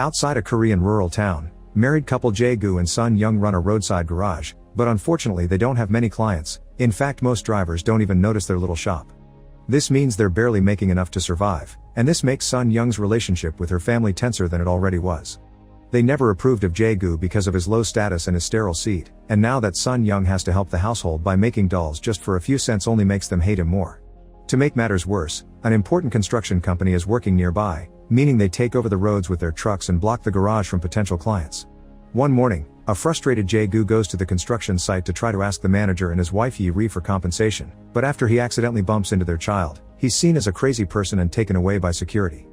Outside a Korean rural town, married couple Jae-gu and Sun Young run a roadside garage, but unfortunately they don't have many clients. In fact, most drivers don't even notice their little shop. This means they're barely making enough to survive, and this makes Sun Young's relationship with her family tenser than it already was. They never approved of Jae-gu because of his low status and his sterile seed, and now that Sun Young has to help the household by making dolls just for a few cents only makes them hate him more. To make matters worse, an important construction company is working nearby, meaning they take over the roads with their trucks and block the garage from potential clients. One morning, a frustrated Jae-gu goes to the construction site to try to ask the manager and his wife Yi-ri for compensation, but after he accidentally bumps into their child, he's seen as a crazy person and taken away by security.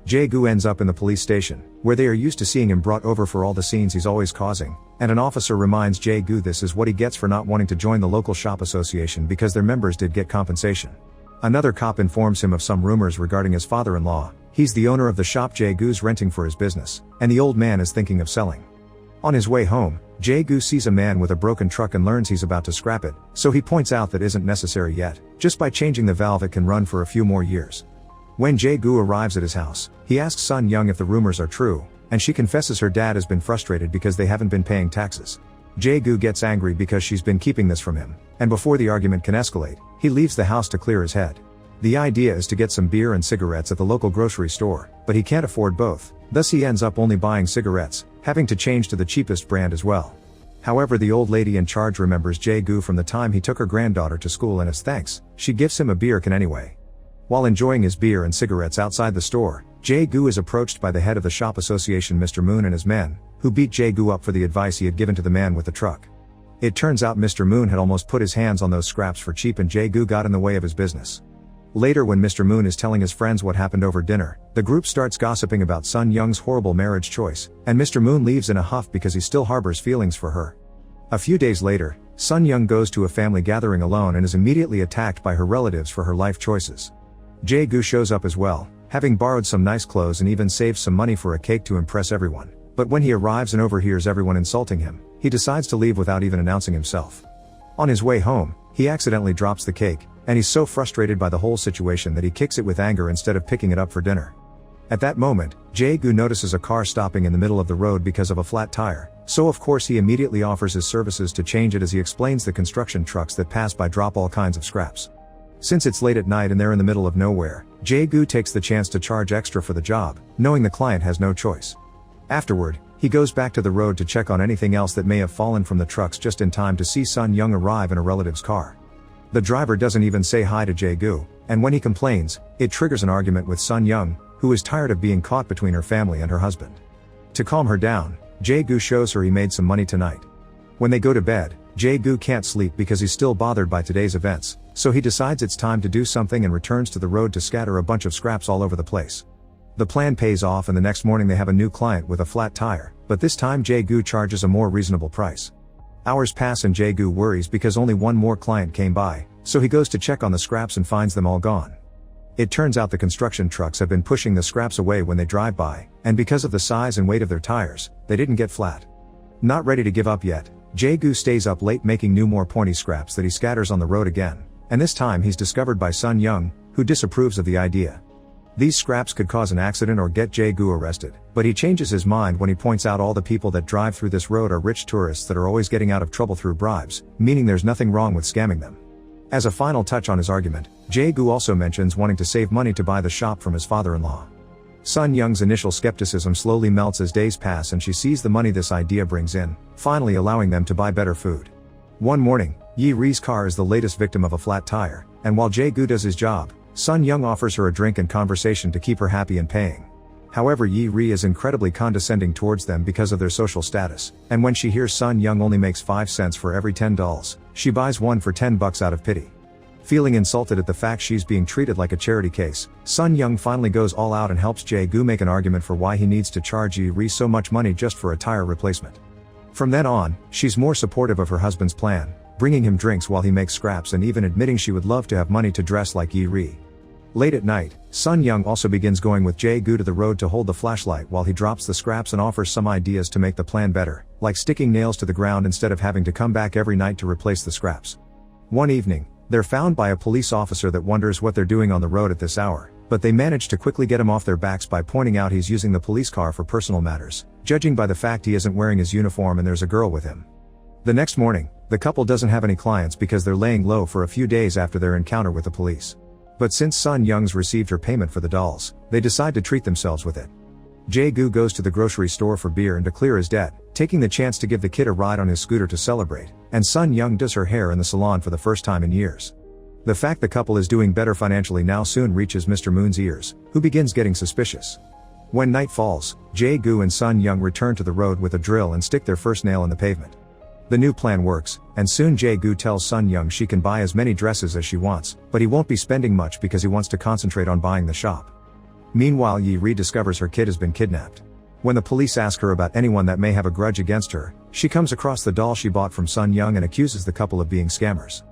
Jae-gu ends up in the police station, where they are used to seeing him brought over for all the scenes he's always causing, and an officer reminds Jae-gu this is what he gets for not wanting to join the local shop association because their members did get compensation. Another cop informs him of some rumors regarding his father-in-law. He's the owner of the shop Jae-gu's renting for his business, and the old man is thinking of selling. On his way home, Jae-gu sees a man with a broken truck and learns he's about to scrap it, so he points out that isn't necessary yet. Just by changing the valve it can run for a few more years. When Jae-gu arrives at his house, he asks Sun Young if the rumors are true, and she confesses her dad has been frustrated because they haven't been paying taxes. Jae-gu gets angry because she's been keeping this from him, and before the argument can escalate, he leaves the house to clear his head. The idea is to get some beer and cigarettes at the local grocery store, but he can't afford both, thus he ends up only buying cigarettes, having to change to the cheapest brand as well. However, the old lady in charge remembers Jae-gu from the time he took her granddaughter to school, and as thanks, she gives him a beer can anyway. While enjoying his beer and cigarettes outside the store, Jae-gu is approached by the head of the shop association Mr. Moon and his men, who beat Jae-gu up for the advice he had given to the man with the truck. It turns out Mr. Moon had almost put his hands on those scraps for cheap and Jae-gu got in the way of his business. Later, when Mr. Moon is telling his friends what happened over dinner, the group starts gossiping about Sun Young's horrible marriage choice, and Mr. Moon leaves in a huff because he still harbors feelings for her. A few days later, Sun Young goes to a family gathering alone and is immediately attacked by her relatives for her life choices. Jae-gu shows up as well, having borrowed some nice clothes and even saved some money for a cake to impress everyone. But when he arrives and overhears everyone insulting him, he decides to leave without even announcing himself. On his way home, he accidentally drops the cake, and he's so frustrated by the whole situation that he kicks it with anger instead of picking it up for dinner. At that moment, Jae-gu notices a car stopping in the middle of the road because of a flat tire, so of course he immediately offers his services to change it as he explains the construction trucks that pass by drop all kinds of scraps. Since it's late at night and they're in the middle of nowhere, Jae-gu takes the chance to charge extra for the job, knowing the client has no choice. Afterward, he goes back to the road to check on anything else that may have fallen from the trucks just in time to see Sun Young arrive in a relative's car. The driver doesn't even say hi to Jae-gu, and when he complains, it triggers an argument with Sun Young, who is tired of being caught between her family and her husband. To calm her down, Jae-gu shows her he made some money tonight. When they go to bed, Jae-gu can't sleep because he's still bothered by today's events, so he decides it's time to do something and returns to the road to scatter a bunch of scraps all over the place. The plan pays off and the next morning they have a new client with a flat tire, but this time Jae-gu charges a more reasonable price. Hours pass and Jae-gu worries because only one more client came by, so he goes to check on the scraps and finds them all gone. It turns out the construction trucks have been pushing the scraps away when they drive by, and because of the size and weight of their tires, they didn't get flat. Not ready to give up yet, Jae-gu stays up late making more pointy scraps that he scatters on the road again, and this time he's discovered by Sun Young, who disapproves of the idea. These scraps could cause an accident or get Jae-gu arrested, but he changes his mind when he points out all the people that drive through this road are rich tourists that are always getting out of trouble through bribes, meaning there's nothing wrong with scamming them. As a final touch on his argument, Jae-gu also mentions wanting to save money to buy the shop from his father-in-law. Sun Young's initial skepticism slowly melts as days pass and she sees the money this idea brings in, finally allowing them to buy better food. One morning, Yi-ri's car is the latest victim of a flat tire, and while Jae-gu does his job, Sun Young offers her a drink and conversation to keep her happy and paying. However, Yi-ri is incredibly condescending towards them because of their social status, and when she hears Sun Young only makes 5 cents for every 10 dolls, she buys one for $10 out of pity. Feeling insulted at the fact she's being treated like a charity case, Sun Young finally goes all out and helps Jae-gu make an argument for why he needs to charge Yi-ri so much money just for a tire replacement. From then on, she's more supportive of her husband's plan, bringing him drinks while he makes scraps and even admitting she would love to have money to dress like Yi-ri. Late at night, Sun Young also begins going with Jae-gu to the road to hold the flashlight while he drops the scraps and offers some ideas to make the plan better, like sticking nails to the ground instead of having to come back every night to replace the scraps. One evening, they're found by a police officer that wonders what they're doing on the road at this hour, But they manage to quickly get him off their backs by pointing out he's using the police car for personal matters, judging by the fact he isn't wearing his uniform and there's a girl with him. The next morning, the couple doesn't have any clients because they're laying low for a few days after their encounter with the police. But since Sun Young's received her payment for the dolls, they decide to treat themselves with it. Jae-gu goes to the grocery store for beer and to clear his debt, taking the chance to give the kid a ride on his scooter to celebrate, and Sun Young does her hair in the salon for the first time in years. The fact the couple is doing better financially now soon reaches Mr. Moon's ears, who begins getting suspicious. When night falls, Jae-gu and Sun Young return to the road with a drill and stick their first nail in the pavement. The new plan works, and soon Jae-gu tells Sun Young she can buy as many dresses as she wants, but he won't be spending much because he wants to concentrate on buying the shop. Meanwhile, Yi-ri discovers her kid has been kidnapped. When the police ask her about anyone that may have a grudge against her, she comes across the doll she bought from Sun Young and accuses the couple of being scammers.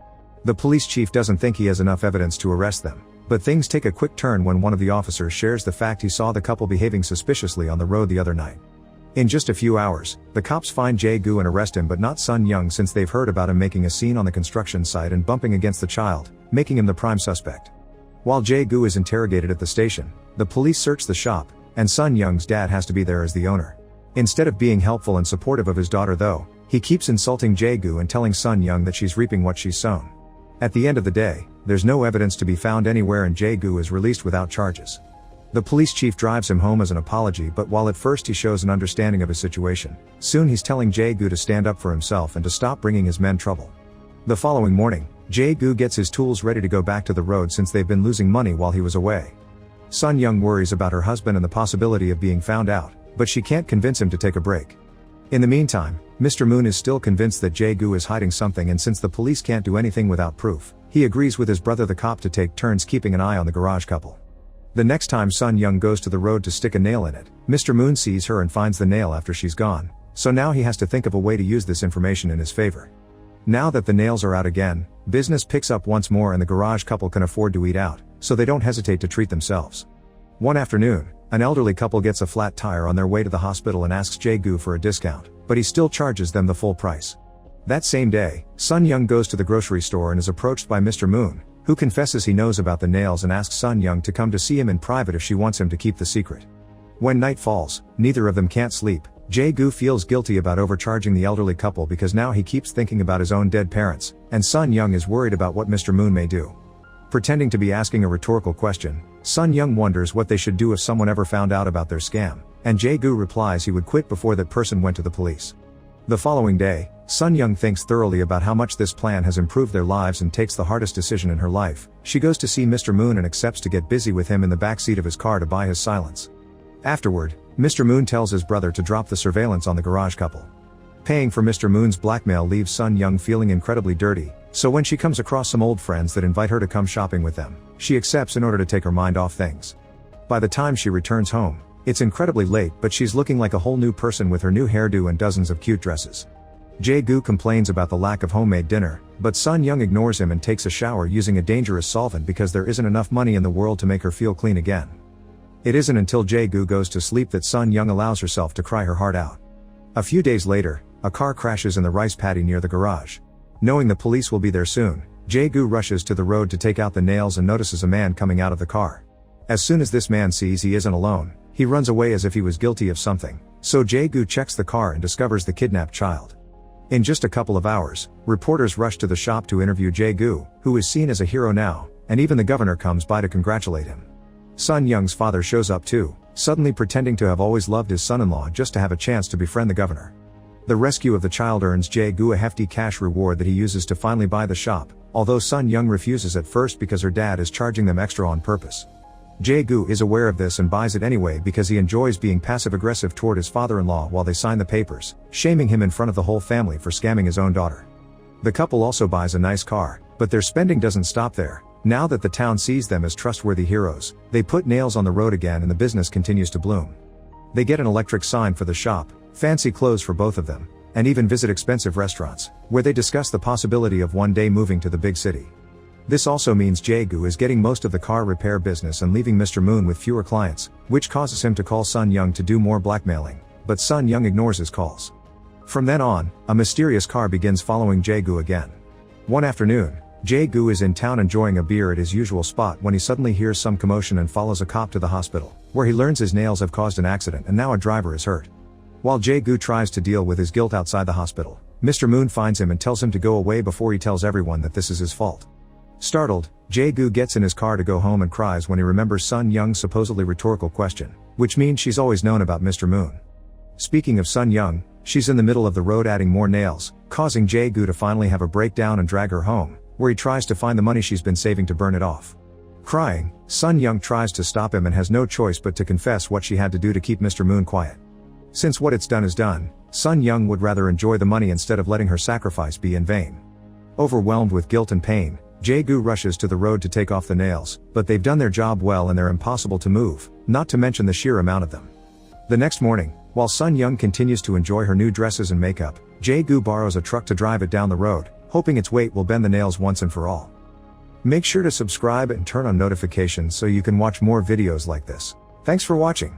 The police chief doesn't think he has enough evidence to arrest them, but things take a quick turn when one of the officers shares the fact he saw the couple behaving suspiciously on the road the other night. In just a few hours, the cops find Jae-gu and arrest him, but not Sun Young, since they've heard about him making a scene on the construction site and bumping against the child, making him the prime suspect. While Jae-gu is interrogated at the station, the police search the shop, and Sun Young's dad has to be there as the owner. Instead of being helpful and supportive of his daughter though, he keeps insulting Jae-gu and telling Sun Young that she's reaping what she's sown. At the end of the day, there's no evidence to be found anywhere and Jae-gu is released without charges. The police chief drives him home as an apology, but while at first he shows an understanding of his situation, soon he's telling Jae-gu to stand up for himself and to stop bringing his men trouble. The following morning, Jae-gu gets his tools ready to go back to the road since they've been losing money while he was away. Sun Young worries about her husband and the possibility of being found out, but she can't convince him to take a break. In the meantime, Mr. Moon is still convinced that Jae-gu is hiding something, and since the police can't do anything without proof, he agrees with his brother the cop to take turns keeping an eye on the garage couple. The next time Sun Young goes to the road to stick a nail in it, Mr. Moon sees her and finds the nail after she's gone, so now he has to think of a way to use this information in his favor. Now that the nails are out again, business picks up once more and the garage couple can afford to eat out, so they don't hesitate to treat themselves. One afternoon, an elderly couple gets a flat tire on their way to the hospital and asks Jae-gu for a discount, but he still charges them the full price. That same day, Sun Young goes to the grocery store and is approached by Mr. Moon, who confesses he knows about the nails and asks Sun Young to come to see him in private if she wants him to keep the secret. When night falls, neither of them can't sleep. Jae-gu feels guilty about overcharging the elderly couple because now he keeps thinking about his own dead parents, and Sun Young is worried about what Mr. Moon may do. Pretending to be asking a rhetorical question, Sun Young wonders what they should do if someone ever found out about their scam, and Jae-gu replies he would quit before that person went to the police. The following day, Sun Young thinks thoroughly about how much this plan has improved their lives and takes the hardest decision in her life. She goes to see Mr. Moon and accepts to get busy with him in the backseat of his car to buy his silence. Afterward, Mr. Moon tells his brother to drop the surveillance on the garage couple. Paying for Mr. Moon's blackmail leaves Sun Young feeling incredibly dirty, so when she comes across some old friends that invite her to come shopping with them, she accepts in order to take her mind off things. By the time she returns home, it's incredibly late, but she's looking like a whole new person with her new hairdo and dozens of cute dresses. Jae-gu complains about the lack of homemade dinner, but Sun Young ignores him and takes a shower using a dangerous solvent because there isn't enough money in the world to make her feel clean again. It isn't until Jae-gu goes to sleep that Sun Young allows herself to cry her heart out. A few days later, a car crashes in the rice paddy near the garage. Knowing the police will be there soon, Jae-gu rushes to the road to take out the nails and notices a man coming out of the car. As soon as this man sees he isn't alone, he runs away as if he was guilty of something, so Jae-gu checks the car and discovers the kidnapped child. In just a couple of hours, reporters rush to the shop to interview Jae-gu, who is seen as a hero now, and even the governor comes by to congratulate him. Sun Young's father shows up too, suddenly pretending to have always loved his son-in-law just to have a chance to befriend the governor. The rescue of the child earns Jae-gu a hefty cash reward that he uses to finally buy the shop, although Sun Young refuses at first because her dad is charging them extra on purpose. Jae-gu is aware of this and buys it anyway because he enjoys being passive-aggressive toward his father-in-law while they sign the papers, shaming him in front of the whole family for scamming his own daughter. The couple also buys a nice car, but their spending doesn't stop there. Now that the town sees them as trustworthy heroes, they put nails on the road again and the business continues to bloom. They get an electric sign for the shop, fancy clothes for both of them, and even visit expensive restaurants, where they discuss the possibility of one day moving to the big city. This also means Jae-gu is getting most of the car repair business and leaving Mr. Moon with fewer clients, which causes him to call Sun Young to do more blackmailing, but Sun Young ignores his calls. From then on, a mysterious car begins following Jae-gu again. One afternoon, Jae-gu is in town enjoying a beer at his usual spot when he suddenly hears some commotion and follows a cop to the hospital, where he learns his nails have caused an accident and now a driver is hurt. While Jae-gu tries to deal with his guilt outside the hospital, Mr. Moon finds him and tells him to go away before he tells everyone that this is his fault. Startled, Jae-gu gets in his car to go home and cries when he remembers Sun Young's supposedly rhetorical question, which means she's always known about Mr. Moon. Speaking of Sun Young, she's in the middle of the road adding more nails, causing Jae-gu to finally have a breakdown and drag her home, where he tries to find the money she's been saving to burn it off. Crying, Sun Young tries to stop him and has no choice but to confess what she had to do to keep Mr. Moon quiet. Since what it's done is done, Sun Young would rather enjoy the money instead of letting her sacrifice be in vain. Overwhelmed with guilt and pain, Jae-gu rushes to the road to take off the nails, but they've done their job well and they're impossible to move, not to mention the sheer amount of them. The next morning, while Sun Young continues to enjoy her new dresses and makeup, Jae-gu borrows a truck to drive it down the road, hoping its weight will bend the nails once and for all. Make sure to subscribe and turn on notifications so you can watch more videos like this. Thanks for watching.